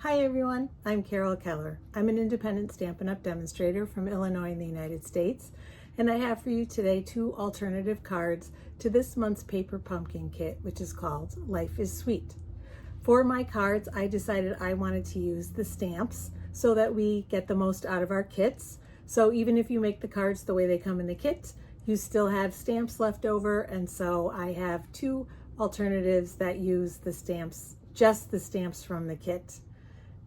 Hi everyone, I'm Carol Keller. I'm an independent Stampin' Up! Demonstrator from Illinois in the United States, and I have for you today 2 alternative cards to this month's paper pumpkin kit, which is called Life is Sweet. For my cards, I decided I wanted to use the stamps so that we get the most out of our kits. So even if you make the cards the way they come in the kit, you still have stamps left over, and so I have 2 alternatives that use the stamps, just the stamps from the kit.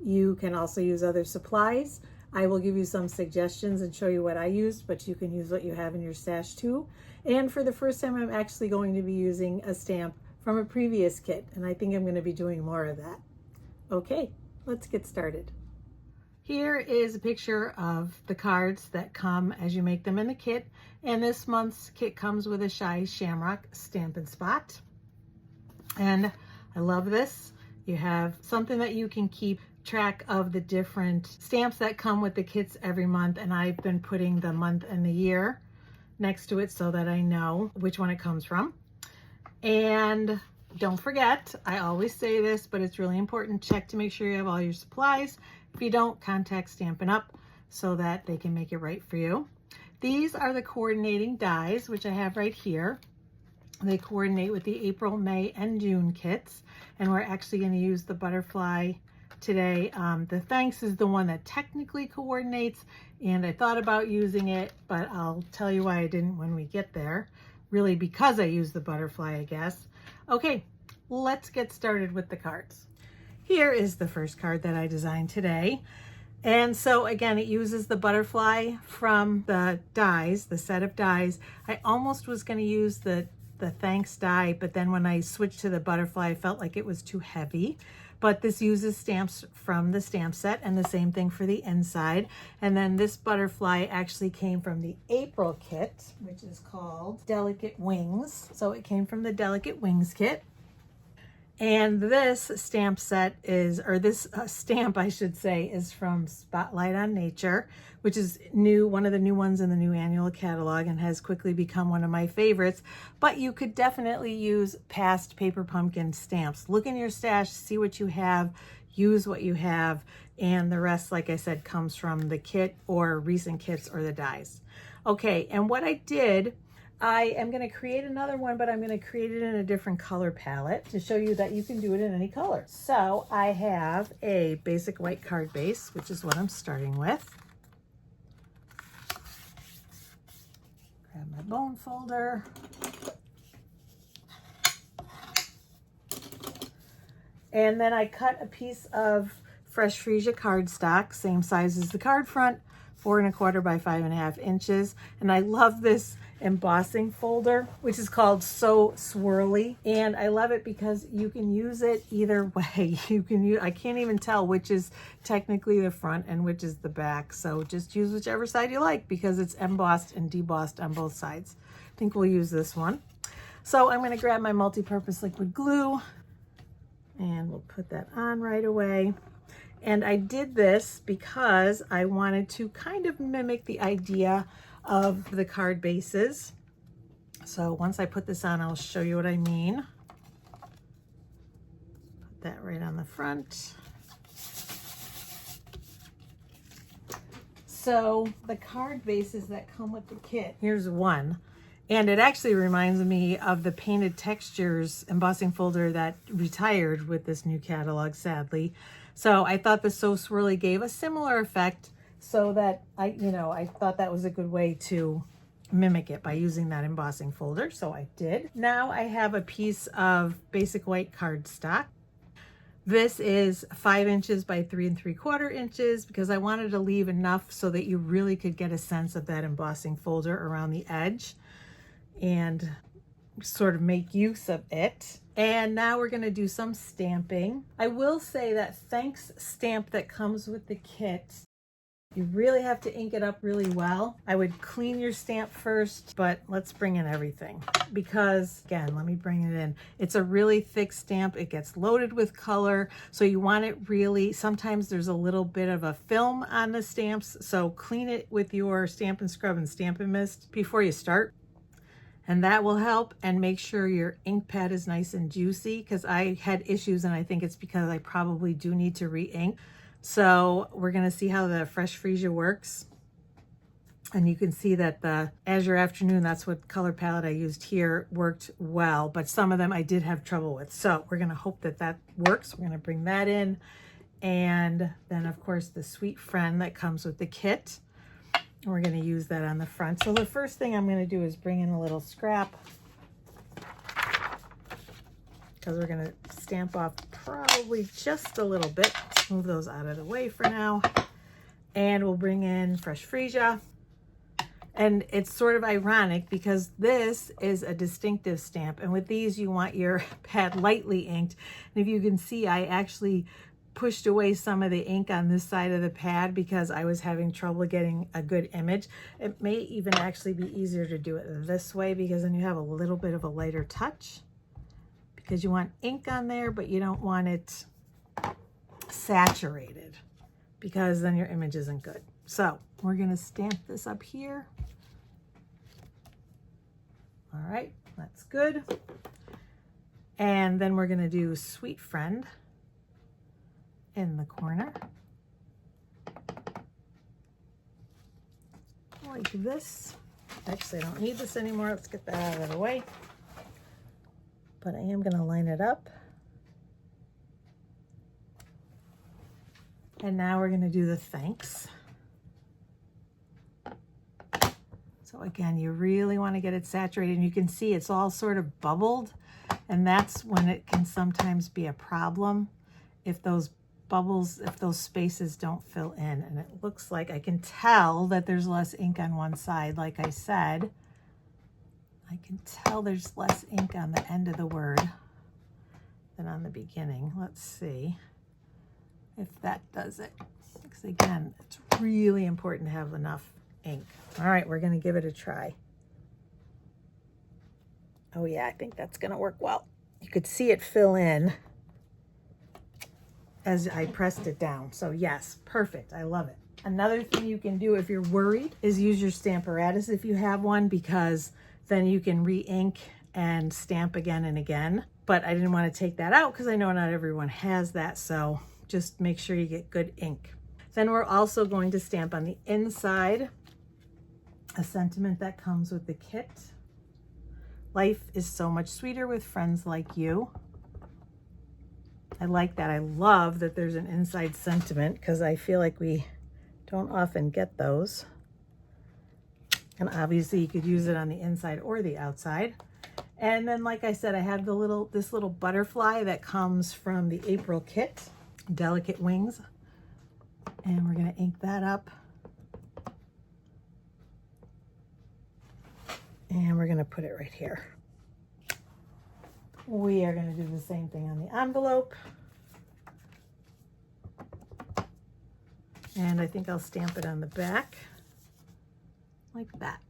You can also use other supplies. I will give you some suggestions and show you what I used, but you can use what you have in your stash too. And for the first time, I'm actually going to be using a stamp from a previous kit, and I think I'm going to be doing more of that. Okay, let's get started. Here is a picture of the cards that come as you make them in the kit, and this month's kit comes with a Shy Shamrock Stampin' Spot. And I love this. You have something that you can keep track of the different stamps that come with the kits every month, and I've been putting the month and the year next to it so that I know which one it comes from. And don't forget, I always say this, but it's really important, check to make sure you have all your supplies. If you don't, contact Stampin' Up! So that they can make it right for you. These are the coordinating dies, which I have right here. They coordinate with the April, May, and June kits, and we're actually going to use the butterfly today. The Thanks is the one that technically coordinates, and I thought about using it, but I'll tell you why I didn't when we get there. Really because I used the butterfly, I guess. Okay, let's get started with the cards. Here is the first card that I designed today. And so again, it uses the butterfly from the dies, the set of dies. I almost was going to use the Thanks die, but then when I switched to the butterfly, I felt like it was too heavy. But this uses stamps from the stamp set, and the same thing for the inside. And then this butterfly actually came from the April kit, which is called Delicate Wings. So it came from the Delicate Wings kit. And this stamp set is, or this stamp, I should say, is from Spotlight on Nature, which is new, one of the new ones in the new annual catalog, and has quickly become one of my favorites. But you could definitely use past paper pumpkin stamps. Look in your stash, see what you have, use what you have, and the rest, like I said, comes from the kit or recent kits or the dies. Okay, and what I did, I am going to create another one, but I'm going to create it in a different color palette to show you that you can do it in any color. So I have a basic white card base, which is what I'm starting with. Grab my bone folder. And then I cut a piece of fresh freesia cardstock, same size as the card front, 4 1/4 by 5 1/2 inches. And I love this embossing folder, which is called So Swirly, and I love it because you can use it either way. You can use, I can't even tell which is technically the front and which is the back, so just use whichever side you like because it's embossed and debossed on both sides. I think we'll use this one. So I'm going to grab my multi-purpose liquid glue and we'll put that on right away. And I did this because I wanted to kind of mimic the idea of the card bases. So once I put this on, I'll show you what I mean. Put that right on the front. So the card bases that come with the kit, here's one. And it actually reminds me of the Painted Textures embossing folder that retired with this new catalog, sadly. So I thought the So Swirly gave a similar effect, so that I thought that was a good way to mimic it by using that embossing folder. So I did. Now I have a piece of basic white cardstock. This is 5 inches by 3 3/4 inches because I wanted to leave enough so that you really could get a sense of that embossing folder around the edge and sort of make use of it. And now we're going to do some stamping. I will say that Thanks stamp that comes with the kit, you really have to ink it up really well. I would clean your stamp first, but let's bring in everything because, again, let me bring it in. It's a really thick stamp. It gets loaded with color, so you want it really, sometimes there's a little bit of a film on the stamps, so clean it with your Stampin' Scrub and Stampin' Mist before you start. And that will help, and make sure your ink pad is nice and juicy, because I had issues and I think it's because I probably do need to re-ink. So we're gonna see how the Fresh Freesia works. And you can see that the Azure Afternoon, that's what color palette I used here, worked well, but some of them I did have trouble with. So we're gonna hope that that works. We're gonna bring that in. And then of course the Sweet Friend that comes with the kit. We're going to use that on the front. So the first thing I'm going to do is bring in a little scrap, because we're going to stamp off probably just a little bit. Let's move those out of the way for now. And we'll bring in Fresh Freesia. And it's sort of ironic because this is a distinctive stamp. And with these, you want your pad lightly inked. And if you can see, I actually pushed away some of the ink on this side of the pad because I was having trouble getting a good image. It may even actually be easier to do it this way, because then you have a little bit of a lighter touch, because you want ink on there, but you don't want it saturated, because then your image isn't good. So we're going to stamp this up here. All right, that's good. And then we're going to do Sweet Friend in the corner, like this. Actually, I don't need this anymore. Let's get that out of the way. But I am going to line it up. And now we're going to do the thanks. So again, you really want to get it saturated. And you can see it's all sort of bubbled. And that's when it can sometimes be a problem if those bubbles, if those spaces don't fill in. And it looks like I can tell that there's less ink on one side. Like I said, I can tell there's less ink on the end of the word than on the beginning. Let's see if that does it. Because again, it's really important to have enough ink. All right, we're going to give it a try. Oh yeah, I think that's going to work well. You could see it fill in as I pressed it down. So yes, perfect. I love it. Another thing you can do if you're worried is use your Stamparatus if you have one, because then you can re-ink and stamp again and again. But I didn't want to take that out because I know not everyone has that. So just make sure you get good ink. Then we're also going to stamp on the inside a sentiment that comes with the kit. Life is so much sweeter with friends like you. I like that. I love that there's an inside sentiment, because I feel like we don't often get those. And obviously you could use it on the inside or the outside. And then, like I said, I have this little butterfly that comes from the April kit, Delicate Wings. And we're going to ink that up. And we're going to put it right here. We are going to do the same thing on the envelope. And I think I'll stamp it on the back like that.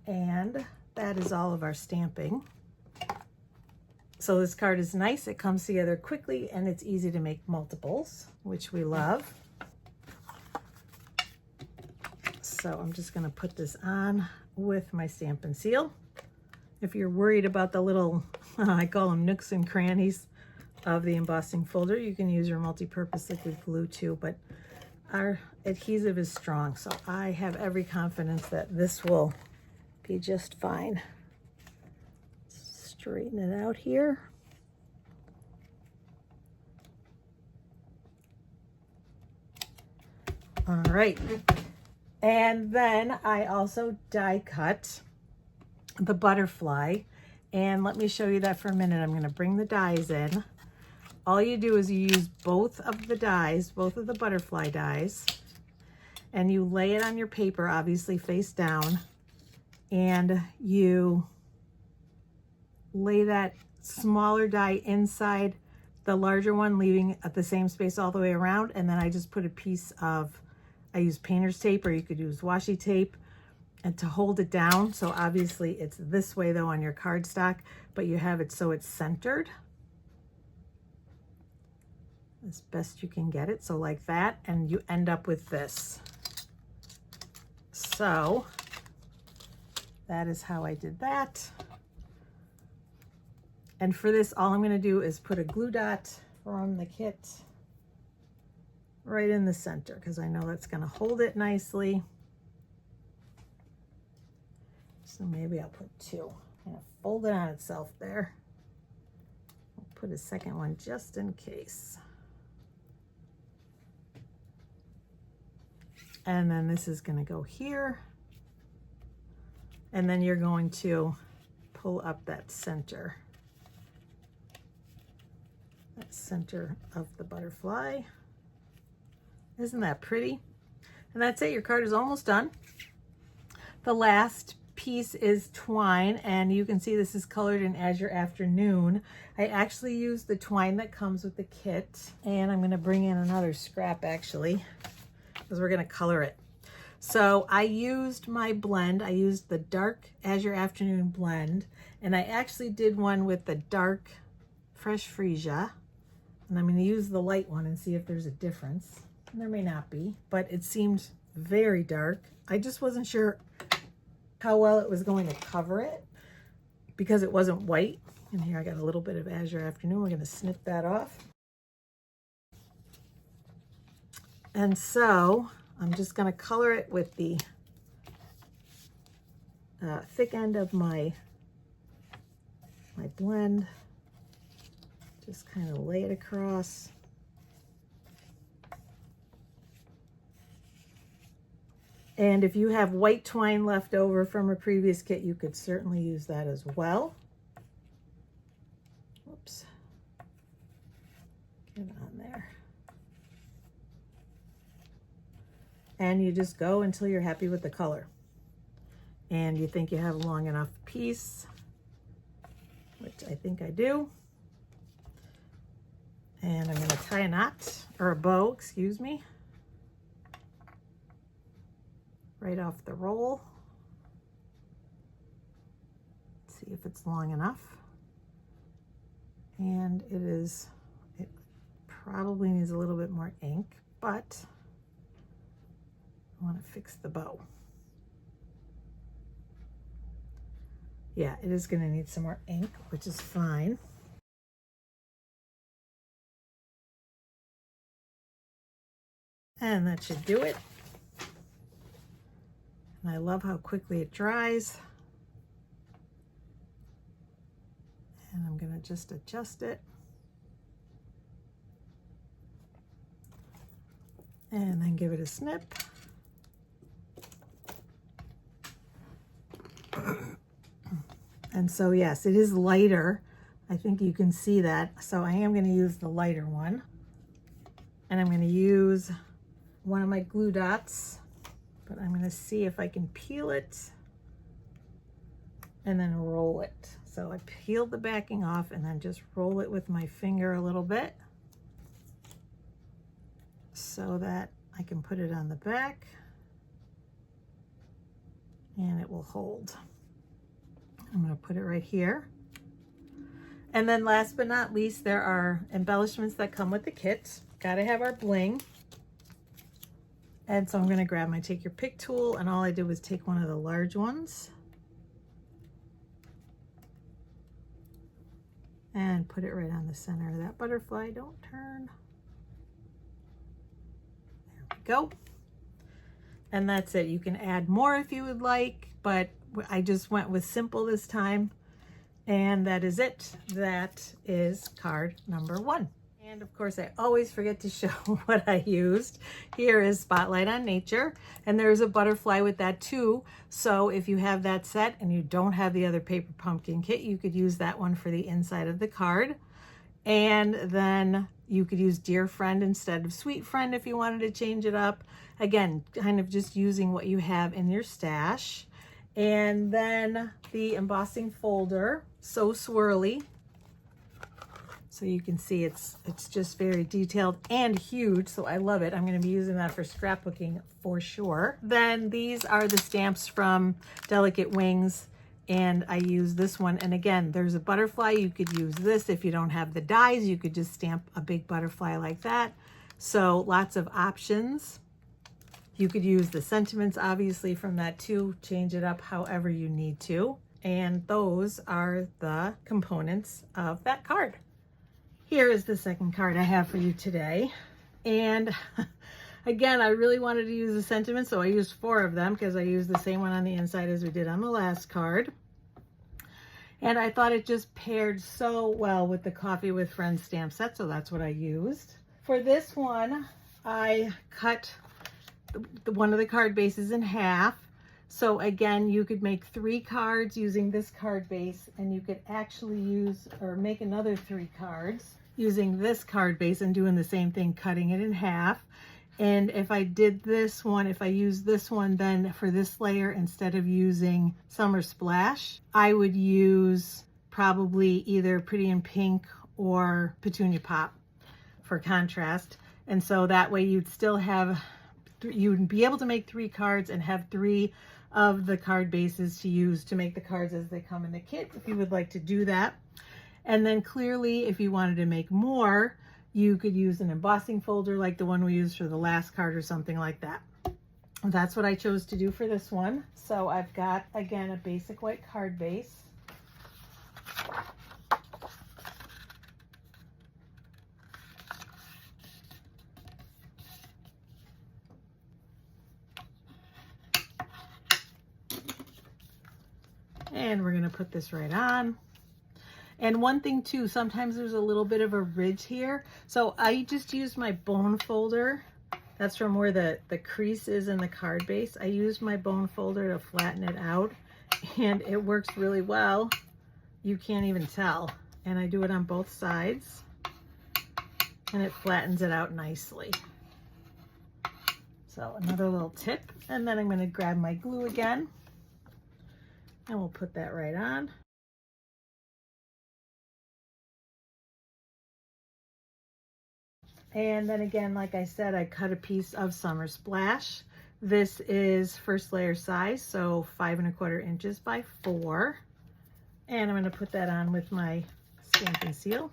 And that is all of our stamping. So this card is nice. It comes together quickly and it's easy to make multiples, which we love. So I'm just going to put this on with my Stampin' Seal. If you're worried about the little, I call them nooks and crannies of the embossing folder, you can use your multi-purpose liquid glue too, but our adhesive is strong, so I have every confidence that this will be just fine. Straighten it out here. All right. And then I also die cut the butterfly. And let me show you that for a minute. I'm going to bring the dies in. All you do is you use both of the dies, both of the butterfly dies, and you lay it on your paper, obviously face down, and you lay that smaller die inside the larger one, leaving at the same space all the way around. And then I just put a piece of, I use painter's tape, or you could use washi tape, and to hold it down. So obviously it's this way though on your cardstock, but you have it so it's centered as best you can get it. So like that, and you end up with this. So that is how I did that. And for this, all I'm going to do is put a glue dot from the kit right in the center, because I know that's going to hold it nicely. So maybe I'll put two. I'm going to fold it on itself there. I'll put a second one just in case. And then this is going to go here. And then you're going to pull up that center of the butterfly. Isn't that pretty? And that's it. Your card is almost done. The last piece is twine, and you can see this is colored in Azure Afternoon. I actually used the twine that comes with the kit, and I'm going to bring in another scrap actually, because we're going to color it. So I used my blend. I used the dark Azure Afternoon blend, and I actually did one with the dark Fresh Freesia, and I'm going to use the light one and see if there's a difference. And there may not be, but it seemed very dark. I just wasn't sure how well it was going to cover it because it wasn't white. And here I got a little bit of Azure Afternoon. We're going to snip that off. And so I'm just going to color it with the thick end of my blend. Just kind of lay it across. And if you have white twine left over from a previous kit, you could certainly use that as well. Whoops. Get on there. And you just go until you're happy with the color. And you think you have a long enough piece, which I think I do. And I'm going to tie a knot, or a bow, excuse me, right off the roll. Let's see if it's long enough. And it probably needs a little bit more ink, but I want to fix the bow. Yeah, it is going to need some more ink, which is fine. And that should do it. And I love how quickly it dries. And I'm going to just adjust it. And then give it a snip. And so yes, it is lighter. I think you can see that. So I am going to use the lighter one. And I'm going to use one of my glue dots, but I'm going to see if I can peel it and then roll it. So I peeled the backing off and then just roll it with my finger a little bit so that I can put it on the back and it will hold. I'm going to put it right here. And then last but not least, there are embellishments that come with the kit. Got to have our bling. And so I'm going to grab my Take Your Pick tool, and all I did was take one of the large ones and put it right on the center of that butterfly. Don't turn. There we go. And that's it. You can add more if you would like, but I just went with simple this time. And that is it. That is card number 1. And of course, I always forget to show what I used. Here is Spotlight on Nature, and there's a butterfly with that too. So if you have that set and you don't have the other paper pumpkin kit, you could use that one for the inside of the card. And then you could use Dear Friend instead of Sweet Friend if you wanted to change it up. Again, kind of just using what you have in your stash. And then the embossing folder, so swirly. So you can see it's just very detailed and huge, so I love it. I'm going to be using that for scrapbooking for sure. Then these are the stamps from Delicate Wings, and I use this one. And again, there's a butterfly. You could use this if you don't have the dies. You could just stamp a big butterfly like that. So lots of options You could use the sentiments obviously from that too, change it up however you need to. And those are the components of that card. Here is the second card I have for you today. And again, I really wanted to use the sentiments, so I used 4 of them because I used the same one on the inside as we did on the last card. And I thought it just paired so well with the Coffee with Friends stamp set, so that's what I used. For this one, I cut one of the card bases in half. So again, you could make 3 cards using this card base, and you could actually use or make another 3 cards using this card base and doing the same thing, cutting it in half. And if I did this one, if I use this one, then for this layer, instead of using Summer Splash, I would use probably either Pretty in Pink or Petunia Pop for contrast. And so that way you'd still have, you'd be able to make 3 cards and have 3 of the card bases to use to make the cards as they come in the kit, if you would like to do that. And then clearly, if you wanted to make more, you could use an embossing folder like the one we used for the last card or something like that. That's what I chose to do for this one. So I've got, again, a basic white card base. And we're going to put this right on. And one thing too, sometimes there's a little bit of a ridge here. So I just used my bone folder. That's from where the crease is in the card base. I used my bone folder to flatten it out, and it works really well. You can't even tell. And I do it on both sides, and it flattens it out nicely. So another little tip. And then I'm going to grab my glue again, and we'll put that right on. And then again, like I said, I cut a piece of Summer Splash. This is first layer size, so 5 1/4 inches by 4. And I'm going to put that on with my Stampin' Seal.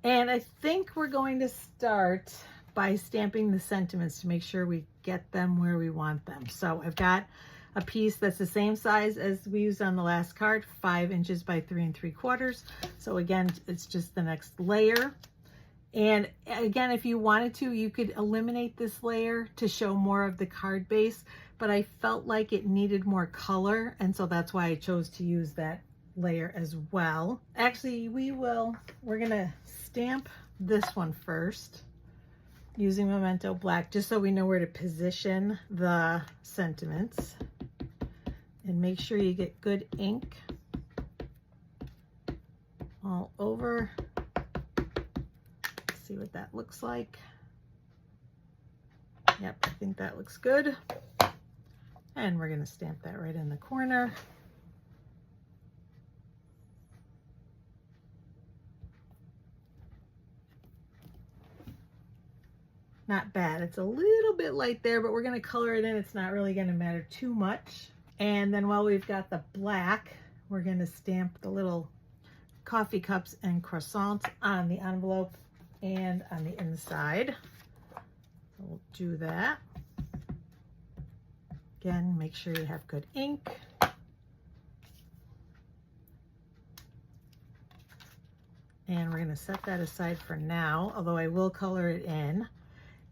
And I think we're going to start by stamping the sentiments to make sure we get them where we want them. So I've got a piece that's the same size as we used on the last card, 5 inches by 3 3/4. So again, it's just the next layer. And again, if you wanted to, you could eliminate this layer to show more of the card base, but I felt like it needed more color, and so that's why I chose to use that layer as well. Actually, we're gonna stamp this one first using Memento Black, just so we know where to position the sentiments. And make sure you get good ink all over. Let's see what that looks like. Yep, I think that looks good. And we're going to stamp that right in the corner. Not bad. It's a little bit light there, but we're going to color it in. It's not really going to matter too much. And then while we've got the black, we're going to stamp the little coffee cups and croissants on the envelope and on the inside. So we'll do that. Again, make sure you have good ink. And we're going to set that aside for now, although I will color it in.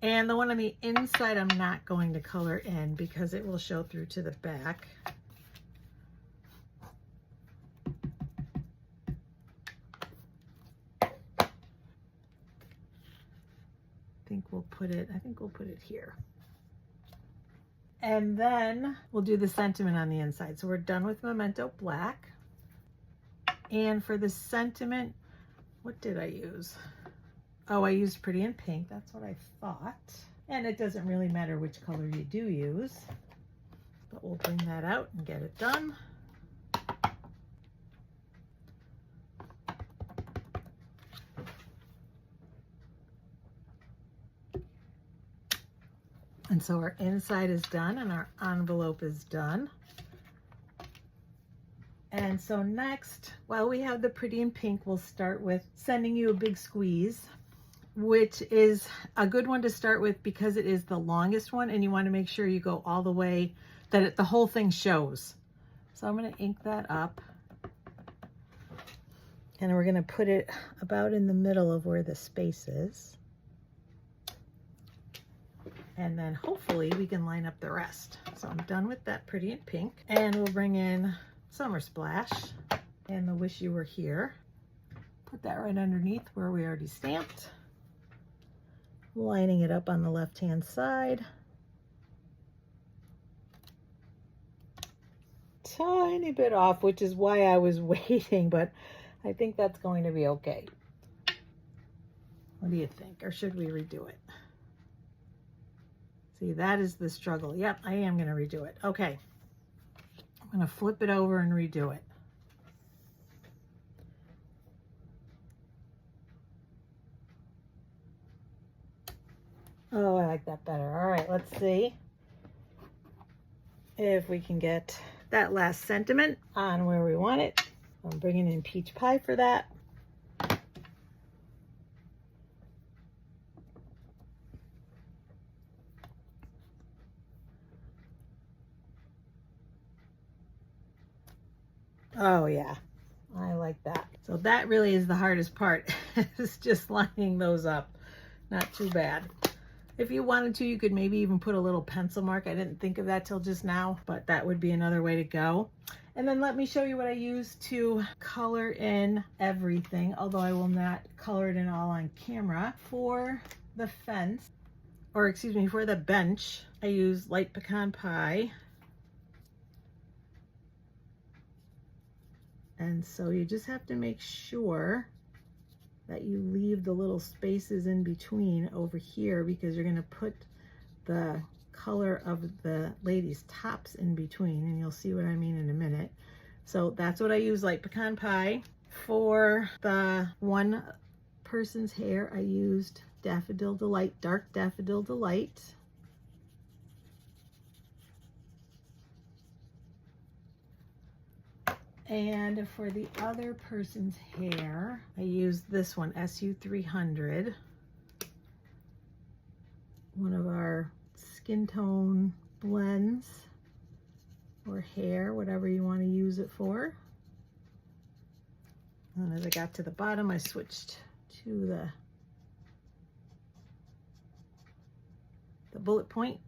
And the one on the inside, I'm not going to color in because it will show through to the back. I think we'll put it here. And then we'll do the sentiment on the inside. So we're done with Memento Black. And for the sentiment, what did I use? Oh, I used Pretty in Pink. That's what I thought. And it doesn't really matter which color you do use, but we'll bring that out and get it done. And so our inside is done and our envelope is done. And so next, while we have the Pretty in Pink, we'll start with sending you a big squeeze. which is a good one to start with because it is the longest one, and you want to make sure you go all the way, that the whole thing shows. So I'm going to ink that up, and we're going to put it about in the middle of where the space is. And then hopefully we can line up the rest. So I'm done with that pretty in pink. And we'll bring in Summer Splash and the Wish You Were Here. Put that right underneath where we already stamped. Lining it up on the left-hand side. Tiny bit off, which is why I was waiting, but I think that's going to be okay. What do you think? Or should we redo it? See, that is the struggle. Yep, I am going to redo it. Okay. I'm going to flip it over and redo it. Oh, I like that better. All right, let's see if we can get that last sentiment on where we want it. I'm bringing in Peach Pie for that. Oh yeah, I like that. So that really is the hardest part. It's just lining those up. Not too bad. If you wanted to, you could maybe even put a little pencil mark. I didn't think of that till just now, but that would be another way to go. And then let me show you what I use to color in everything, although I will not color it in all on camera. For the fence, or excuse me, for the bench, I use light pecan pie. And so you just have to make sure that you leave the little spaces in between over here, because you're going to put the color of the ladies' tops in between, and you'll see what I mean in a minute. So that's what I use, light pecan pie. For the one person's hair, I used Daffodil Delight, dark Daffodil Delight. And for the other person's hair, I used this one, SU300, one of our skin tone blends or hair, whatever you want to use it for. And as I got to the bottom, I switched to the bullet point.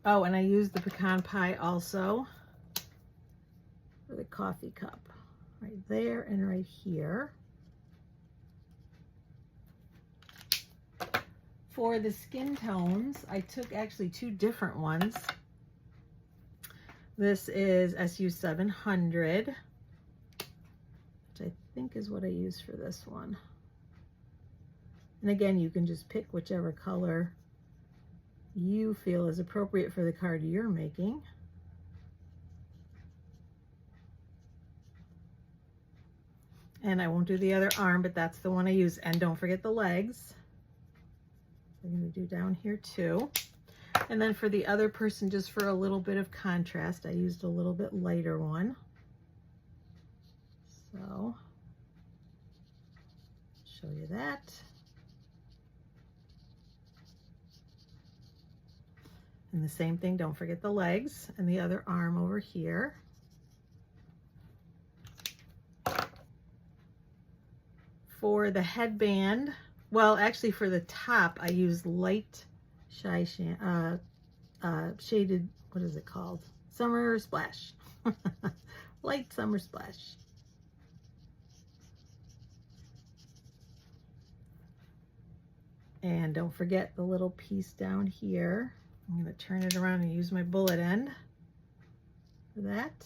Oh, and I used the pecan pie also for the coffee cup, right there and right here. For the skin tones, I took actually two different ones. This is SU700, which I think is what I use for this one. And again, you can just pick whichever color you feel is appropriate for the card you're making. And I won't do the other arm, but that's the one I use. And don't forget the legs. I'm going to do down here too. And then for the other person, just for a little bit of contrast, I used a little bit lighter one. So, show you that. And the same thing, don't forget the legs and the other arm over here. For the headband, well, actually for the top, I use light shaded, what is it called? Summer Splash. Light Summer Splash. And don't forget the little piece down here. I'm going to turn it around and use my bullet end for that.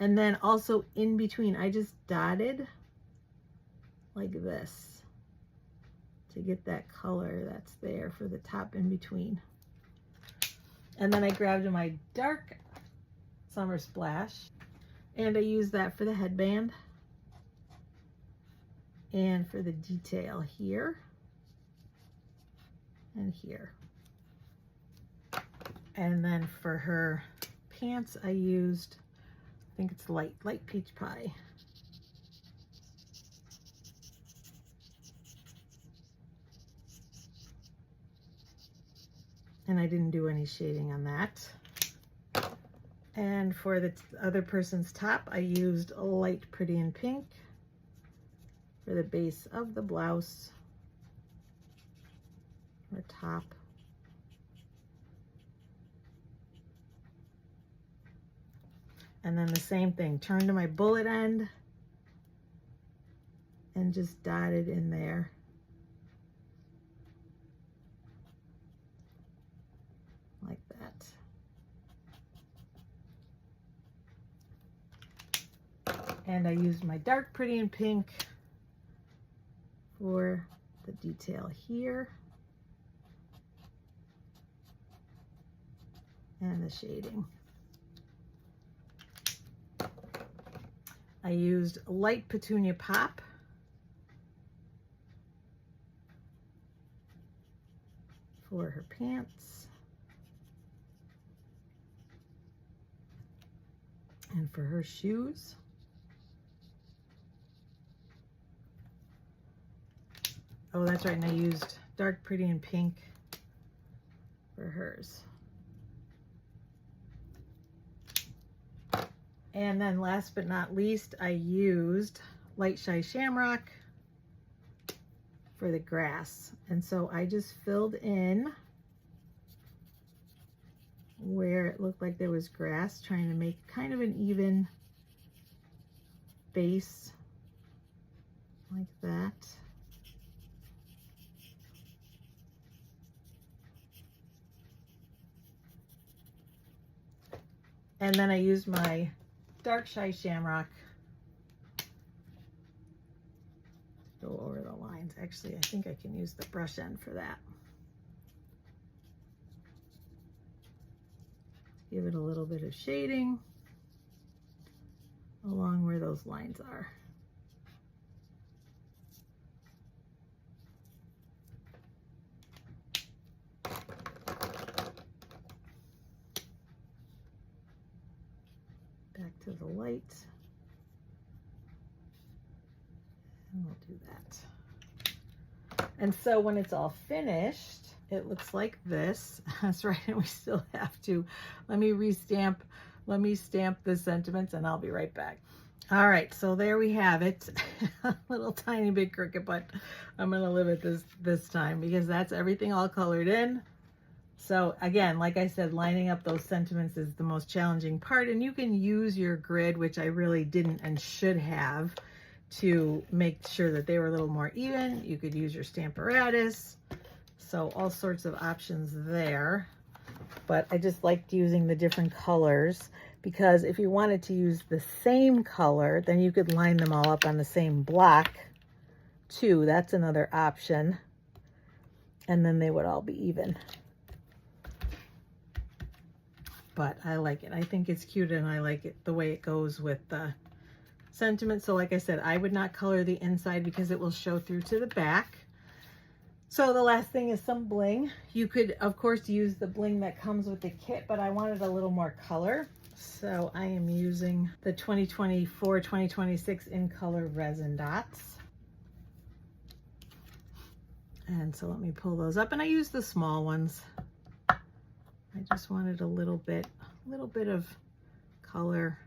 And then also in between, I just dotted like this to get that color that's there for the top in between. And then I grabbed my dark Summer Splash and I used that for the headband and for the detail here and here. And then for her pants, I used, I think it's light peach pie. and I didn't do any shading on that. And for the other person's top, I used a light Pretty in Pink for the base of the blouse or top. And then the same thing, turn to my bullet end and just dotted in there. Like that. And I used my dark Pretty in Pink for the detail here and the shading. I used light Petunia Pop for her pants and for her shoes. Oh, that's right, and I used dark Pretty in Pink for hers. And then last but not least, I used Light Shy Shamrock for the grass. And so I just filled in where it looked like there was grass, trying to make kind of an even base like that. And then I used my dark Shy Shamrock to go over the lines. Actually, I think I can use the brush end for that. Give it a little bit of shading along where those lines are. Back to the light, and we'll do that. And so when it's all finished, it looks like this. That's right, and we still have to, let me stamp the sentiments and I'll be right back. All right, so there we have it. A little tiny bit crooked, but I'm gonna live it this time because that's everything all colored in. So again, like I said, lining up those sentiments is the most challenging part, and you can use your grid, which I really didn't and should have, to make sure that they were a little more even. You could use your Stamparatus. So all sorts of options there. But I just liked using the different colors because if you wanted to use the same color, then you could line them all up on the same block too. That's another option. And then they would all be even. But I like it. I think it's cute and I like it the way it goes with the sentiment. So like I said, I would not color the inside because it will show through to the back. So the last thing is some bling. You could, of course, use the bling that comes with the kit, but I wanted a little more color. So I am using the 2024-2026 in color resin dots. And so let me pull those up, and I use the small ones. I just wanted a little bit of color.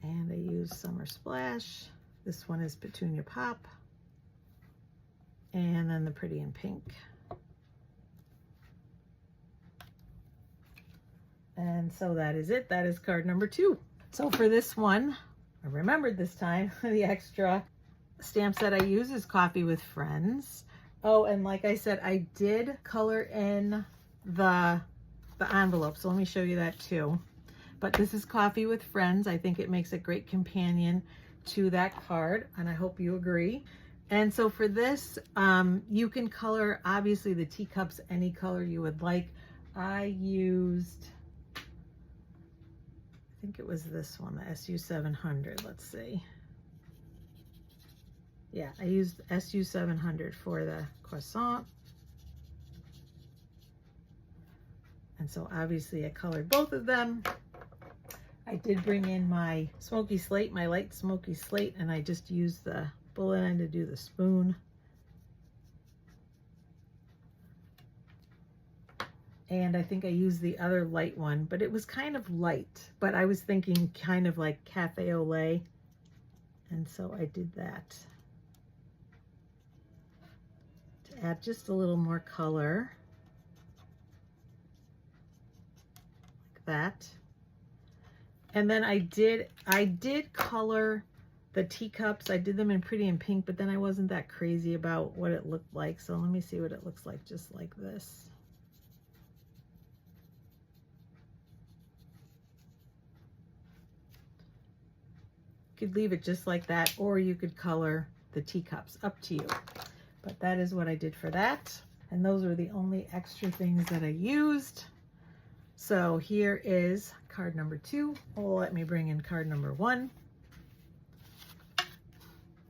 And I use Summer Splash. This one is Petunia Pop. And then the Pretty in Pink. And so that is it. That is card number 2. So for this one, I remembered this time, the extra stamp set I use is Coffee with Friends. Oh, and like I said, I did color in the envelope. So let me show you that too. But this is Coffee with Friends. I think it makes a great companion to that card, and I hope you agree. And so for this, you can color, obviously, the teacups any color you would like. I used, I think it was this one, the SU700. Let's see. Yeah, I used SU700 for the croissant. And so obviously I colored both of them. I did bring in my smoky slate, my light smoky slate, and I just used the bullet end to do the spoon. and I think I used the other light one, but it was kind of light, but I was thinking kind of like cafe au lait, and so I did that to add just a little more color, like that. And then I did color the teacups. I did them in pretty and pink, but then I wasn't that crazy about what it looked like, so let me see what it looks like just like this. Could leave it just like that, or you could color the teacups, up to you. But that is what I did for that. And those are the only extra things that I used. So here is card number 2. Oh, let me bring in card number 1.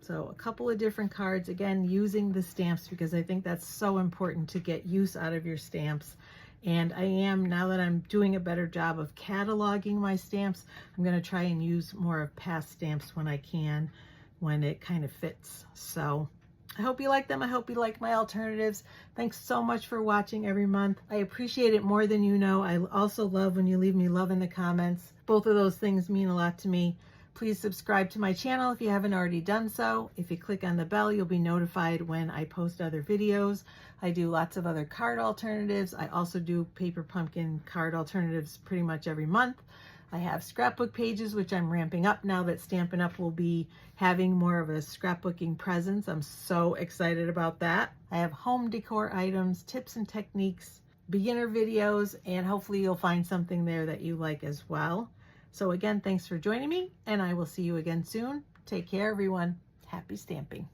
So a couple of different cards, again, using the stamps because I think that's so important to get use out of your stamps. And I am, now that I'm doing a better job of cataloging my stamps, I'm going to try and use more of past stamps when I can, when it kind of fits. So I hope you like them. I hope you like my alternatives. Thanks so much for watching every month. I appreciate it more than you know. I also love when you leave me love in the comments. Both of those things mean a lot to me. Please subscribe to my channel if you haven't already done so. If you click on the bell, you'll be notified when I post other videos. I do lots of other card alternatives. I also do paper pumpkin card alternatives pretty much every month. I have scrapbook pages, which I'm ramping up now that Stampin' Up! Will be having more of a scrapbooking presence. I'm so excited about that. I have home decor items, tips and techniques, beginner videos, and hopefully you'll find something there that you like as well. So again, thanks for joining me, and I will see you again soon. Take care, everyone. Happy stamping.